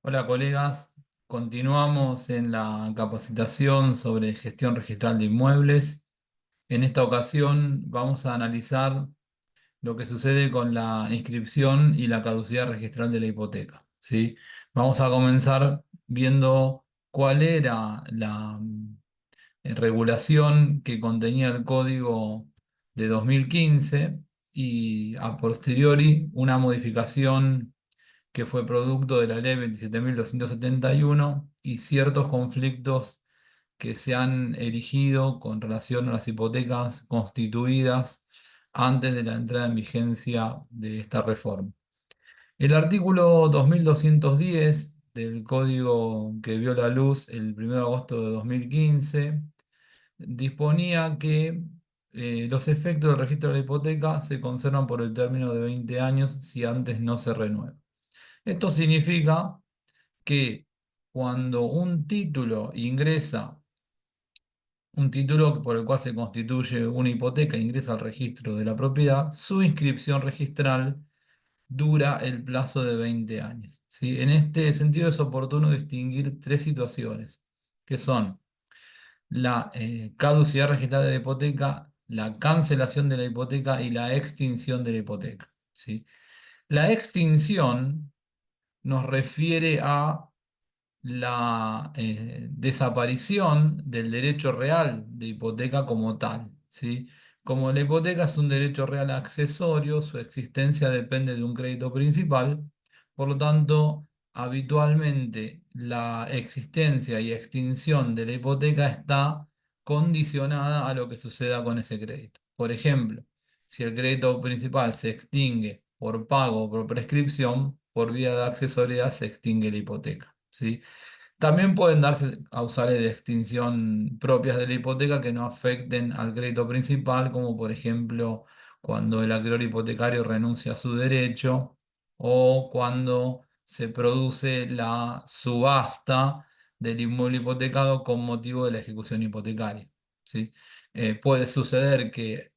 Hola colegas, continuamos en la capacitación sobre gestión registral de inmuebles. En esta ocasión vamos a analizar lo que sucede con la inscripción y la caducidad registral de la hipoteca, ¿sí? Vamos a comenzar viendo cuál era la regulación que contenía el código de 2015 y a posteriori una modificación que fue producto de la ley 27.271 y ciertos conflictos que se han erigido con relación a las hipotecas constituidas antes de la entrada en vigencia de esta reforma. El artículo 2210 del código que vio la luz el 1 de agosto de 2015 disponía que los efectos del registro de la hipoteca se conservan por el término de 20 años si antes no se renueva. Esto significa que cuando un título ingresa, un título por el cual se constituye una hipoteca, ingresa al registro de la propiedad, su inscripción registral dura el plazo de 20 años, ¿sí? En este sentido es oportuno distinguir tres situaciones, que son la caducidad registral de la hipoteca, la cancelación de la hipoteca y la extinción de la hipoteca, ¿sí? La extinción nos refiere a la desaparición del derecho real de hipoteca como tal, ¿sí? Como la hipoteca es un derecho real accesorio, su existencia depende de un crédito principal, por lo tanto, habitualmente la existencia y extinción de la hipoteca está condicionada a lo que suceda con ese crédito. Por ejemplo, si el crédito principal se extingue por pago o por prescripción, por vía de accesoriedad se extingue la hipoteca, ¿sí? También pueden darse causales de extinción propias de la hipoteca que no afecten al crédito principal, como por ejemplo cuando el acreedor hipotecario renuncia a su derecho o cuando se produce la subasta del inmueble hipotecado con motivo de la ejecución hipotecaria, ¿sí? Puede suceder que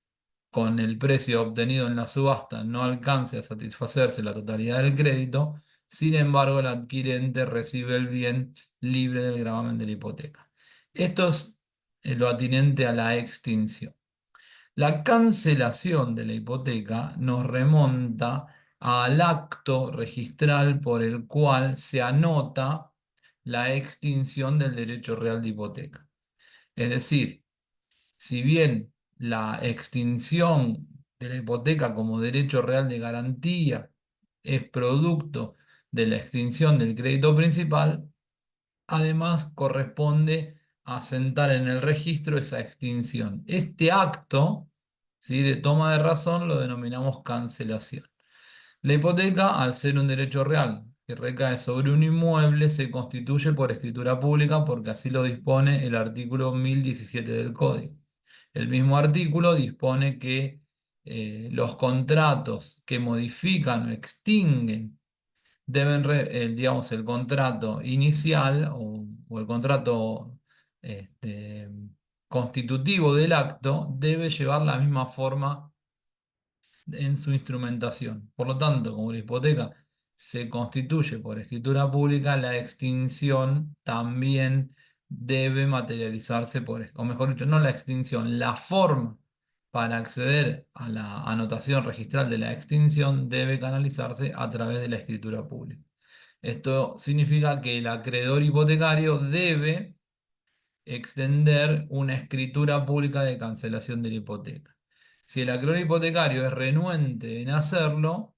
con el precio obtenido en la subasta no alcance a satisfacerse la totalidad del crédito, sin embargo el adquirente recibe el bien libre del gravamen de la hipoteca. Esto es lo atinente a la extinción. La cancelación de la hipoteca nos remonta al acto registral por el cual se anota la extinción del derecho real de hipoteca. Es decir, si bien la extinción de la hipoteca como derecho real de garantía es producto de la extinción del crédito principal, además corresponde asentar en el registro esa extinción. Este acto, ¿sí?, de toma de razón lo denominamos cancelación. La hipoteca, al ser un derecho real que recae sobre un inmueble, se constituye por escritura pública porque así lo dispone el artículo 1017 del Código. El mismo artículo dispone que los contratos que modifican o extinguen deben, digamos, el contrato inicial o el contrato este, constitutivo del acto debe llevar la misma forma en su instrumentación. Por lo tanto, como la hipoteca se constituye por escritura pública, la extinción también debe materializarse por, o mejor dicho, no la extinción, la forma para acceder a la anotación registral de la extinción debe canalizarse a través de la escritura pública. Esto significa que el acreedor hipotecario debe extender una escritura pública de cancelación de la hipoteca. Si el acreedor hipotecario es renuente en hacerlo,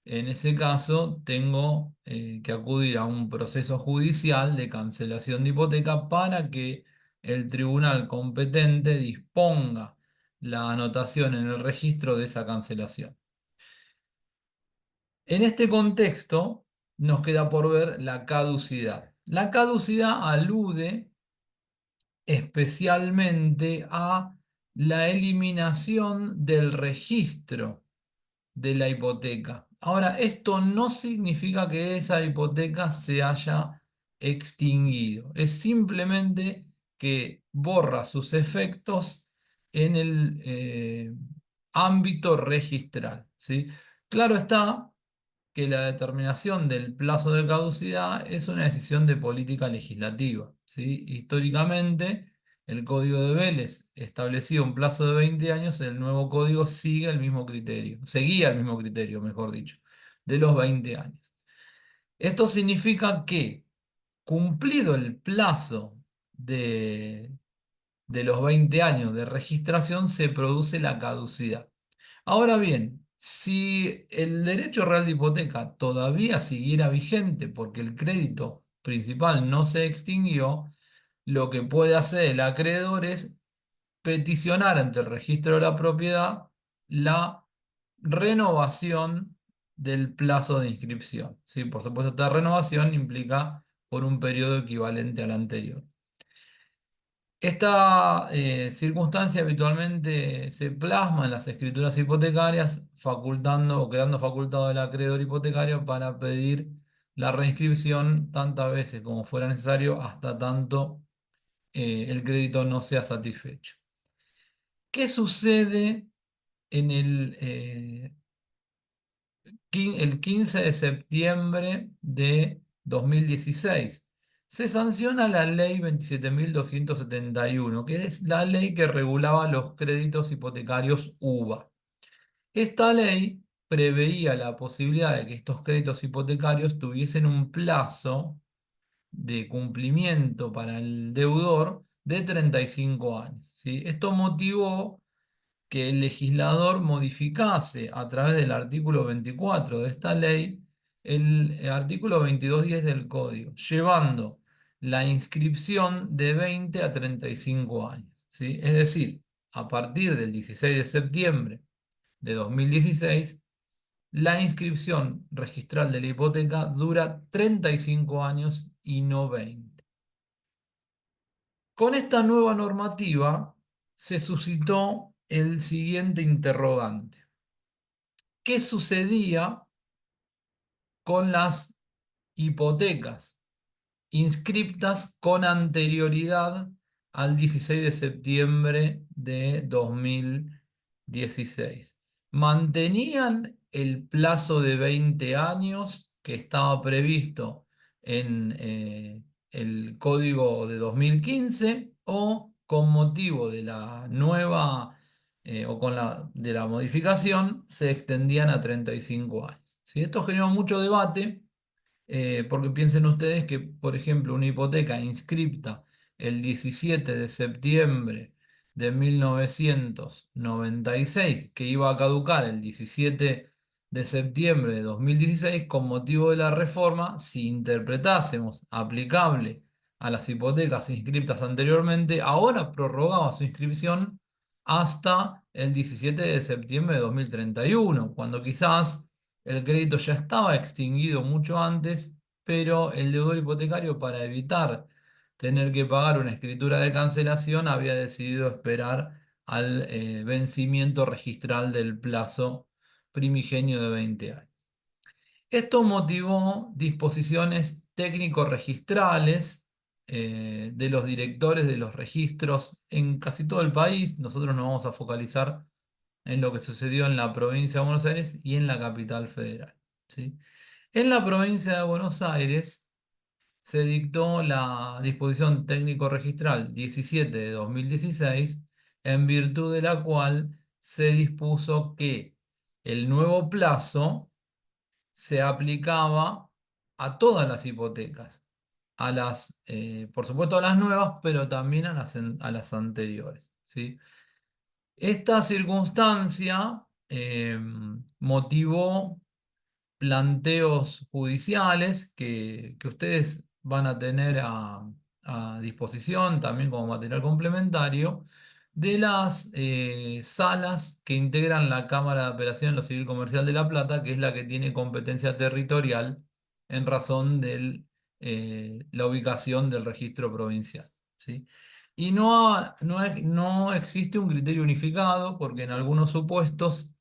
en ese caso tengo que acudir a un proceso judicial de cancelación de hipoteca para que el tribunal competente disponga la anotación en el registro de esa cancelación. En este contexto nos queda por ver la caducidad. La caducidad alude especialmente a la eliminación del registro de la hipoteca. Ahora, esto no significa que esa hipoteca se haya extinguido, es simplemente que borra sus efectos en el ámbito registral, ¿sí? Claro está que la determinación del plazo de caducidad es una decisión de política legislativa, ¿sí? Históricamente, el Código de Vélez establecía un plazo de 20 años, el nuevo código sigue el mismo criterio, seguía el mismo criterio, mejor dicho, de los 20 años. Esto significa que, cumplido el plazo de los 20 años de registración, se produce la caducidad. Ahora bien, si el derecho real de hipoteca todavía siguiera vigente porque el crédito principal no se extinguió, lo que puede hacer el acreedor es peticionar ante el registro de la propiedad la renovación del plazo de inscripción. ¿Sí? Por supuesto, esta renovación implica por un periodo equivalente al anterior. Esta circunstancia habitualmente se plasma en las escrituras hipotecarias, facultando o quedando facultado el acreedor hipotecario para pedir la reinscripción tantas veces como fuera necesario hasta tanto el crédito no sea satisfecho. ¿Qué sucede en el 15 de septiembre de 2016? Se sanciona la ley 27.271, que es la ley que regulaba los créditos hipotecarios UVA. Esta ley preveía la posibilidad de que estos créditos hipotecarios tuviesen un plazo de cumplimiento para el deudor de 35 años, ¿sí? Esto motivó que el legislador modificase a través del artículo 24 de esta ley el artículo 22.10 del Código, llevando la inscripción de 20 a 35 años, ¿sí? Es decir, a partir del 16 de septiembre de 2016, la inscripción registral de la hipoteca dura 35 años y no 20. Con esta nueva normativa se suscitó el siguiente interrogante. ¿Qué sucedía con las hipotecas inscriptas con anterioridad al 16 de septiembre de 2016? ¿Mantenían el plazo de 20 años que estaba previsto en el código de 2015 o con motivo de la nueva o de la modificación se extendían a 35 años? ¿Sí? Esto generó mucho debate porque piensen ustedes que, por ejemplo, una hipoteca inscripta el 17 de septiembre de 1996, que iba a caducar el 17 de septiembre de 2016, con motivo de la reforma, si interpretásemos aplicable a las hipotecas inscriptas anteriormente, ahora prorrogaba su inscripción hasta el 17 de septiembre de 2031, cuando quizás el crédito ya estaba extinguido mucho antes, pero el deudor hipotecario, para evitar tener que pagar una escritura de cancelación, había decidido esperar al vencimiento registral del plazo primigenio de 20 años. Esto motivó disposiciones técnico-registrales de los directores de los registros en casi todo el país. Nosotros nos vamos a focalizar en lo que sucedió en la provincia de Buenos Aires y en la capital federal, ¿sí? En la provincia de Buenos Aires se dictó la disposición técnico-registral 17 de 2016, en virtud de la cual se dispuso que el nuevo plazo se aplicaba a todas las hipotecas, por supuesto a las nuevas, pero también a las anteriores, ¿sí? Esta circunstancia motivó planteos judiciales que ustedes van a tener a disposición también como material complementario de las salas que integran la Cámara de Apelación en lo Civil Comercial de La Plata, que es la que tiene competencia territorial en razón de la ubicación del registro provincial, ¿sí? Y no existe un criterio unificado porque en algunos supuestos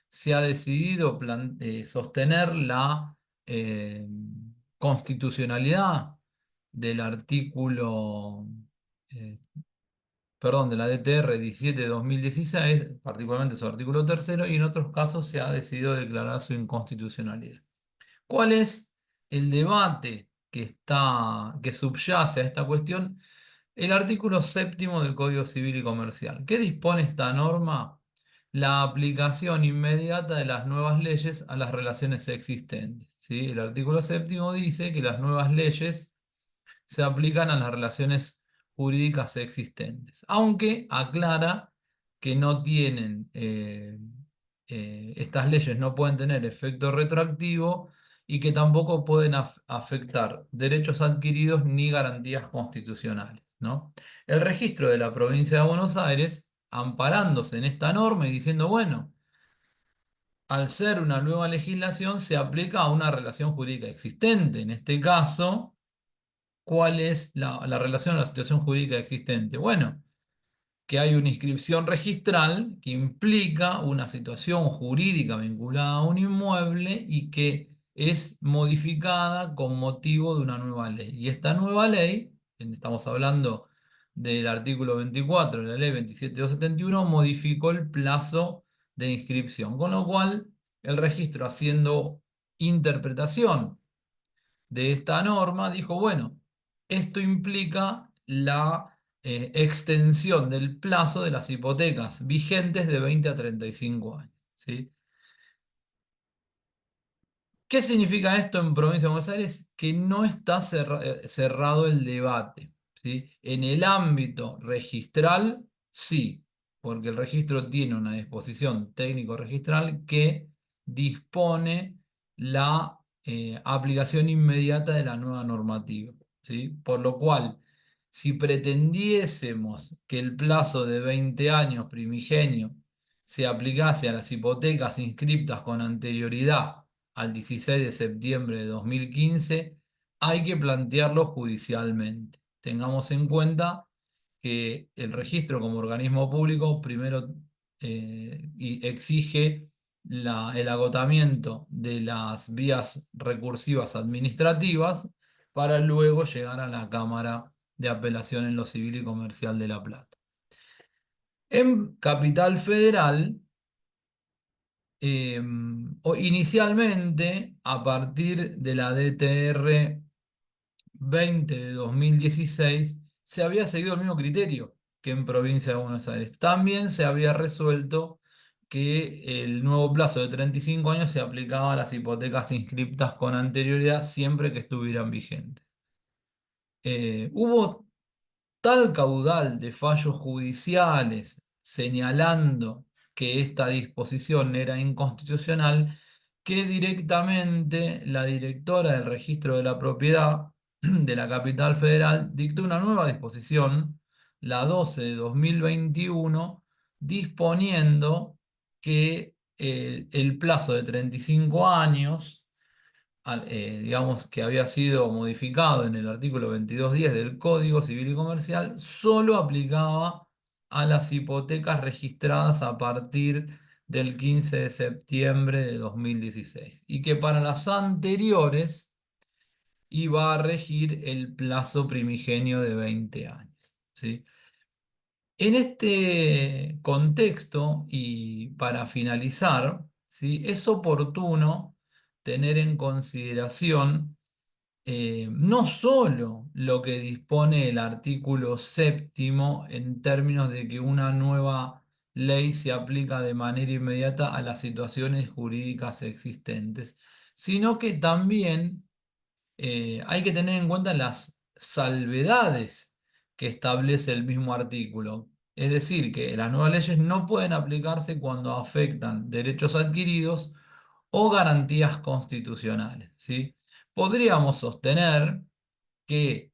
se ha decidido sostener la eh, constitucionalidad del artículo, eh, perdón, de la DTR 17 de 2016, particularmente su artículo tercero, y en otros casos se ha decidido declarar su inconstitucionalidad. ¿Cuál es el debate que subyace a esta cuestión? El artículo séptimo del Código Civil y Comercial. ¿Qué dispone esta norma? La aplicación inmediata de las nuevas leyes a las relaciones existentes. ¿Sí? El artículo séptimo dice que las nuevas leyes se aplican a las relaciones jurídicas existentes, aunque aclara que no tienen, estas leyes no pueden tener efecto retroactivo y que tampoco pueden afectar derechos adquiridos ni garantías constitucionales, ¿no? El registro de la provincia de Buenos Aires, amparándose en esta norma y diciendo, bueno, al ser una nueva legislación se aplica a una relación jurídica existente, en este caso. ¿Cuál es la relación a la situación jurídica existente? Bueno, que hay una inscripción registral que implica una situación jurídica vinculada a un inmueble y que es modificada con motivo de una nueva ley. Y esta nueva ley, estamos hablando del artículo 24 de la ley 27271, modificó el plazo de inscripción, con lo cual el registro, haciendo interpretación de esta norma, dijo, bueno, esto implica la extensión del plazo de las hipotecas vigentes de 20 a 35 años. ¿Sí? ¿Qué significa esto en Provincia de Buenos Aires? Que no está cerrado el debate. ¿Sí? En el ámbito registral, sí, porque el registro tiene una disposición técnico-registral que dispone la aplicación inmediata de la nueva normativa. ¿Sí? Por lo cual, si pretendiésemos que el plazo de 20 años primigenio se aplicase a las hipotecas inscriptas con anterioridad al 16 de septiembre de 2015, hay que plantearlo judicialmente. Tengamos en cuenta que el registro como organismo público primero exige el agotamiento de las vías recursivas administrativas para luego llegar a la Cámara de Apelación en lo Civil y Comercial de La Plata. En Capital Federal, inicialmente, a partir de la DTR 20 de 2016, se había seguido el mismo criterio que en Provincia de Buenos Aires. También se había resuelto que el nuevo plazo de 35 años se aplicaba a las hipotecas inscriptas con anterioridad siempre que estuvieran vigentes. Hubo tal caudal de fallos judiciales señalando que esta disposición era inconstitucional que directamente la directora del registro de la propiedad de la Capital Federal dictó una nueva disposición, la 12 de 2021, disponiendo que el plazo de 35 años, digamos que había sido modificado en el artículo 2210 del Código Civil y Comercial, solo aplicaba a las hipotecas registradas a partir del 15 de septiembre de 2016 y que para las anteriores iba a regir el plazo primigenio de 20 años. ¿Sí? En este contexto y para finalizar, ¿sí? Es oportuno tener en consideración no solo lo que dispone el artículo séptimo en términos de que una nueva ley se aplica de manera inmediata a las situaciones jurídicas existentes, sino que también hay que tener en cuenta las salvedades que establece el mismo artículo. Es decir, que las nuevas leyes no pueden aplicarse cuando afectan derechos adquiridos o garantías constitucionales, ¿sí? Podríamos sostener que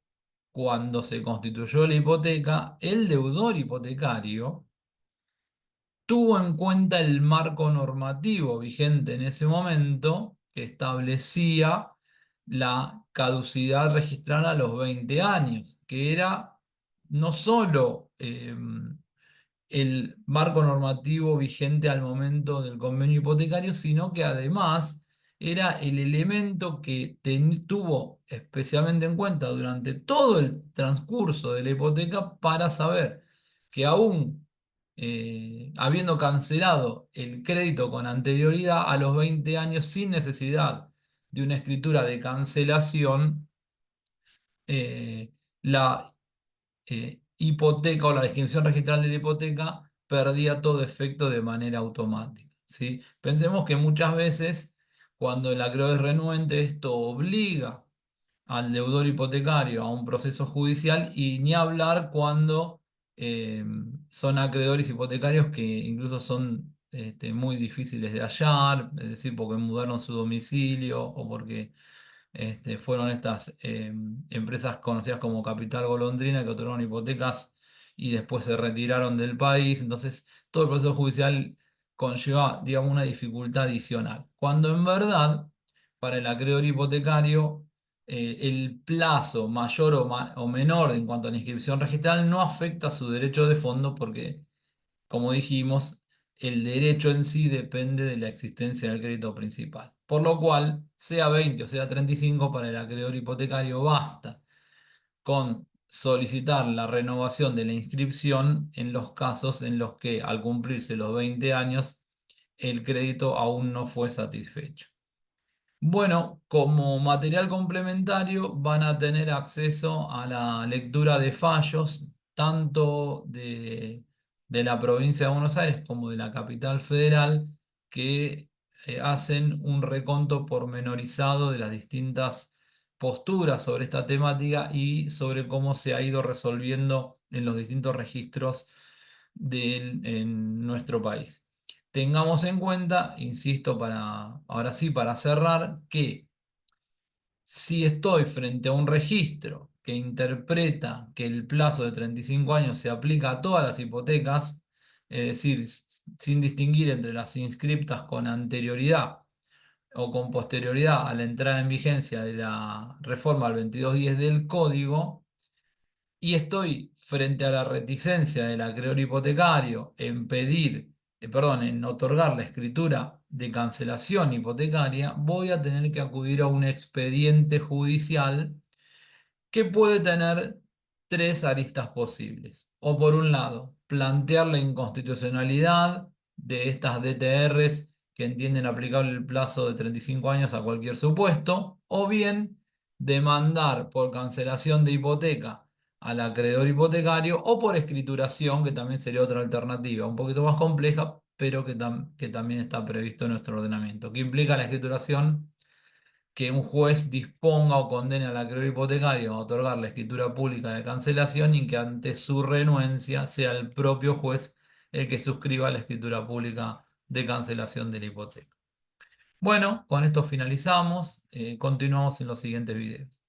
cuando se constituyó la hipoteca, el deudor hipotecario tuvo en cuenta el marco normativo vigente en ese momento que establecía la caducidad registral a los 20 años, que era no solo el marco normativo vigente al momento del convenio hipotecario, sino que además era el elemento que tuvo especialmente en cuenta durante todo el transcurso de la hipoteca para saber que aún habiendo cancelado el crédito con anterioridad a los 20 años sin necesidad de una escritura de cancelación, la hipoteca o la descripción registral de la hipoteca perdía todo efecto de manera automática, ¿sí? Pensemos que muchas veces cuando el acreedor es renuente, esto obliga al deudor hipotecario a un proceso judicial y ni hablar cuando eh, son acreedores hipotecarios que incluso son muy difíciles de hallar, es decir, porque mudaron su domicilio o porque fueron estas empresas conocidas como Capital Golondrina que otorgaron hipotecas y después se retiraron del país. Entonces, todo el proceso judicial conlleva, digamos, una dificultad adicional. Cuando en verdad, para el acreedor hipotecario, el plazo mayor o menor en cuanto a la inscripción registral no afecta su derecho de fondo porque como dijimos, el derecho en sí depende de la existencia del crédito principal. Por lo cual, sea 20 o sea 35 para el acreedor hipotecario, basta con solicitar la renovación de la inscripción en los casos en los que al cumplirse los 20 años el crédito aún no fue satisfecho. Bueno, como material complementario van a tener acceso a la lectura de fallos, tanto de la provincia de Buenos Aires como de la capital federal, que hacen un reconto pormenorizado de las distintas posturas sobre esta temática y sobre cómo se ha ido resolviendo en los distintos registros en nuestro país. Tengamos en cuenta, insisto, ahora sí, para cerrar, que si estoy frente a un registro que interpreta que el plazo de 35 años se aplica a todas las hipotecas, es decir, sin distinguir entre las inscriptas con anterioridad o con posterioridad a la entrada en vigencia de la reforma al 2210 del Código, y estoy frente a la reticencia del acreedor hipotecario en perdón, en otorgar la escritura de cancelación hipotecaria, voy a tener que acudir a un expediente judicial que puede tener tres aristas posibles. O por un lado, plantear la inconstitucionalidad de estas DTRs que entienden aplicable el plazo de 35 años a cualquier supuesto, o bien demandar por cancelación de hipoteca al acreedor hipotecario o por escrituración, que también sería otra alternativa, un poquito más compleja, pero que también está previsto en nuestro ordenamiento. ¿Qué implica la escrituración? Que un juez disponga o condene al acreedor hipotecario a otorgar la escritura pública de cancelación y que ante su renuencia sea el propio juez el que suscriba la escritura pública de cancelación de la hipoteca. Bueno, con esto finalizamos. Continuamos en los siguientes videos.